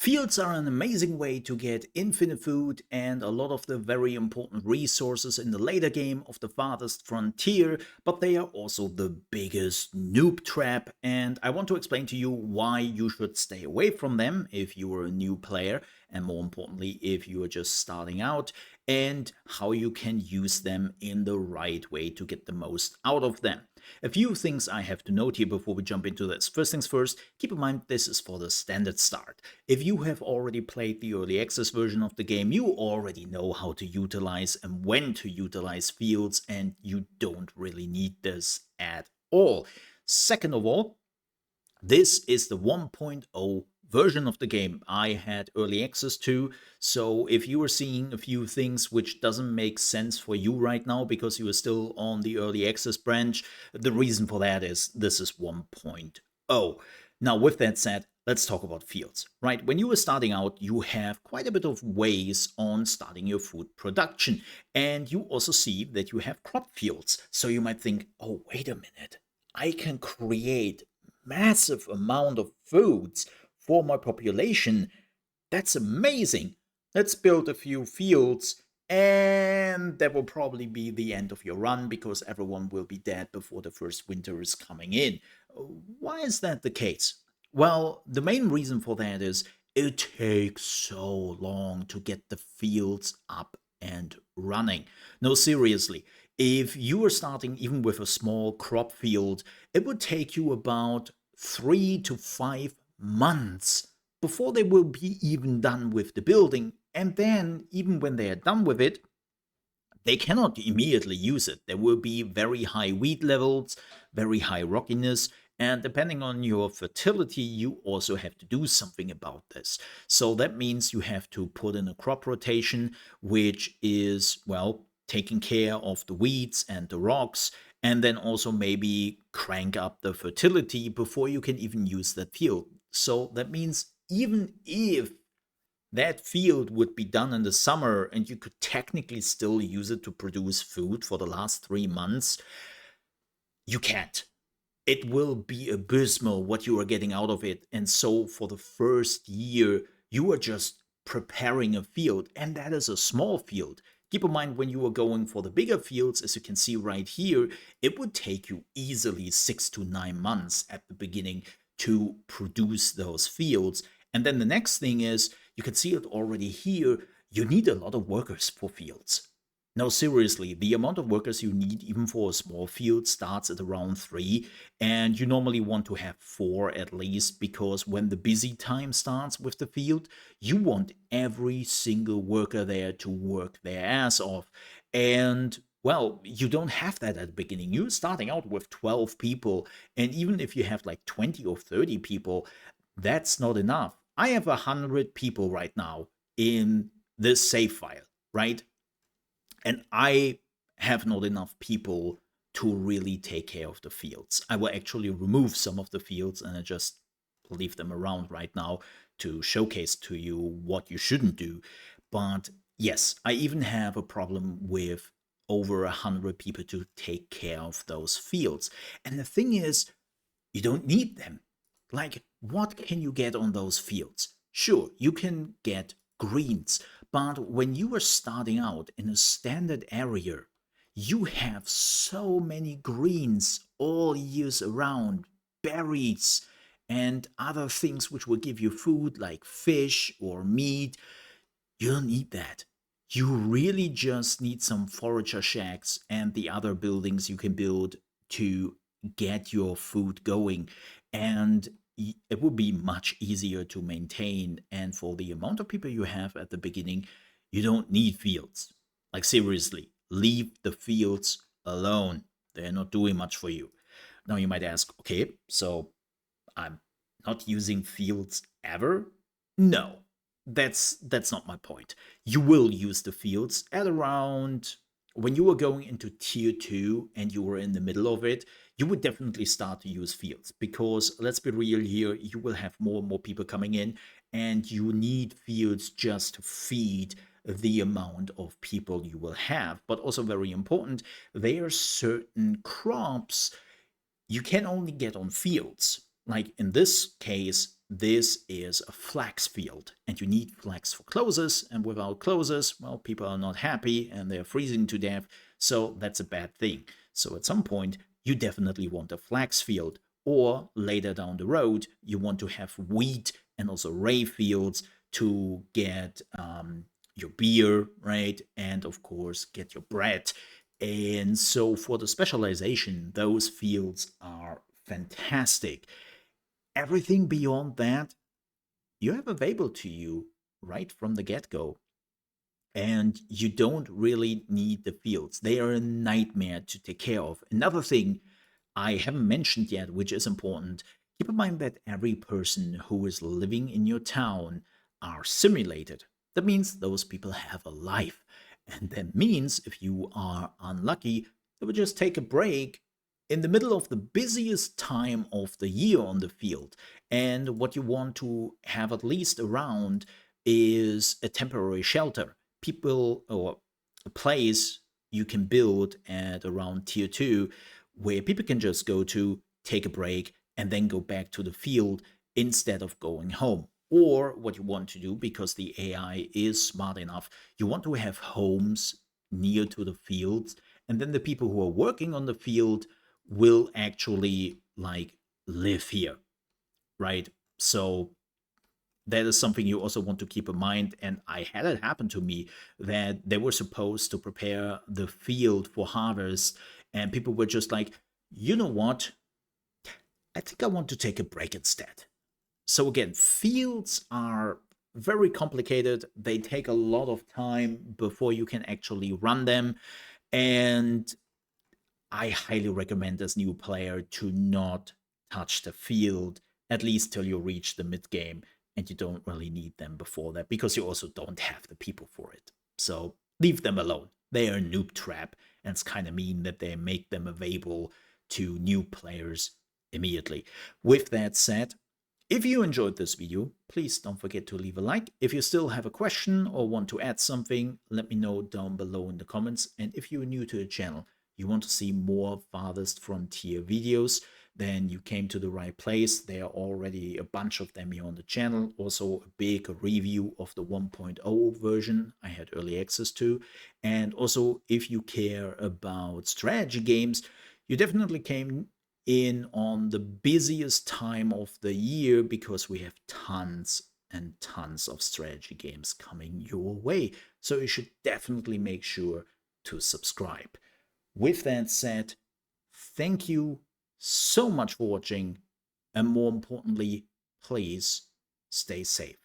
Fields are an amazing way to get infinite food and a lot of the very important resources in the later game of the Farthest Frontier, but they are also the biggest noob trap, and I want to explain to you why you should stay away from them if you are a new player, and more importantly, if you are just starting out, and how you can use them in the right way to get the most out of them. A few things I have to note here before we jump into this. First things first, keep in mind this is for the standard start. If you have already played the early access version of the game, you already know how to utilize and when to utilize fields, and you don't really need this at all. Second of all, this is the 1.0 version of the game I had early access to, so if you are seeing a few things which doesn't make sense for you right now because you are still on the early access branch, the reason for that is this is 1.0. Now, with that said, let's talk about fields, right? When you are starting out, you have quite a bit of ways on starting your food production, and you also see that you have crop fields. So you might think, oh, wait a minute, I can create massive amount of foods for my population. That's amazing. Let's build a few fields, and that will probably be the end of your run because everyone will be dead before the first winter is coming in. Why is that the case? Well, the main reason for that is it takes so long to get the fields up and running. No, seriously, if you are starting even with a small crop field, it would take you about 3 to 5 months before they will be even done with the building. And then, even when they are done with it, they cannot immediately use it. There will be very high weed levels, very high rockiness, and depending on your fertility, you also have to do something about this. So that means you have to put in a crop rotation, which is, well, taking care of the weeds and the rocks, and then also maybe crank up the fertility before you can even use that field. So that means even if that field would be done in the summer and you could technically still use it to produce food for the last 3 months, you can't. It will be abysmal what you are getting out of it. And so for the first year, you are just preparing a field, and that is a small field. Keep in mind, when you are going for the bigger fields, as you can see right here, it would take you easily 6 to 9 months at the beginning to produce those fields. And then the next thing is, you can see it already here, you need a lot of workers for fields. No, seriously, the amount of workers you need even for a small field starts at around 3, and you normally want to have 4 at least, because when the busy time starts with the field, you want every single worker there to work their ass off. And well, you don't have that at the beginning. You're starting out with 12 people, and even if you have like 20 or 30 people, that's not enough. I have 100 people right now in this save file, right? And I have not enough people to really take care of the fields. I will actually remove some of the fields and I just leave them around right now to showcase to you what you shouldn't do. But yes, I even have a problem with over 100 people to take care of those fields. And the thing is, you don't need them. Like, what can you get on those fields? Sure, you can get greens, but when you are starting out in a standard area, you have so many greens all years around, berries, and other things which will give you food like fish or meat. You don't need that. You really just need some forager shacks and the other buildings you can build to get your food going. And it would be much easier to maintain. And for the amount of people you have at the beginning, you don't need fields. Like, seriously, leave the fields alone. They're not doing much for you. Now you might ask, okay, so I'm not using fields ever? No, that's not my point. You will use the fields at around when you are going into tier 2 and you are in the middle of it, you would definitely start to use fields because let's be real here, you will have more and more people coming in and you need fields just to feed the amount of people you will have. But also very important, there are certain crops you can only get on fields. Like in this case, this is a flags field, and you need flags for closes, and without closes, well, people are not happy and they're freezing to death, so that's a bad thing. So at some point, you definitely want a flags field, or later down the road, you want to have wheat and also ray fields to get your beer, right? And of course, get your bread. And so for the specialization, those fields are fantastic. Everything beyond that, you have available to you right from the get-go. And you don't really need the fields. They are a nightmare to take care of. Another thing I haven't mentioned yet, which is important, keep in mind that every person who is living in your town are simulated. That means those people have a life. And that means if you are unlucky, they will just take a break in the middle of the busiest time of the year on the field. And what you want to have at least around is a temporary shelter. People or a place you can build at around tier 2 where people can just go to, take a break, and then go back to the field instead of going home. Or what you want to do, because the AI is smart enough, you want to have homes near to the fields, and then the people who are working on the field will actually like live here, right? So that is something you also want to keep in mind. And I had it happen to me that they were supposed to prepare the field for harvest, and people were just like, you know what? I think I want to take a break instead. So again, fields are very complicated. They take a lot of time before you can actually run them. And I highly recommend as new player to not touch the field, at least till you reach the mid game, and you don't really need them before that because you also don't have the people for it. So leave them alone. They are a noob trap, and it's kind of mean that they make them available to new players immediately. With that said, if you enjoyed this video, please don't forget to leave a like. If you still have a question or want to add something, let me know down below in the comments. And if you're new to the channel, you want to see more Farthest Frontier videos, then you came to the right place. There are already a bunch of them here on the channel. Also a big review of the 1.0 version I had early access to. And also, if you care about strategy games, you definitely came in on the busiest time of the year because we have tons and tons of strategy games coming your way. So you should definitely make sure to subscribe. With that said, thank you so much for watching, and more importantly, please stay safe.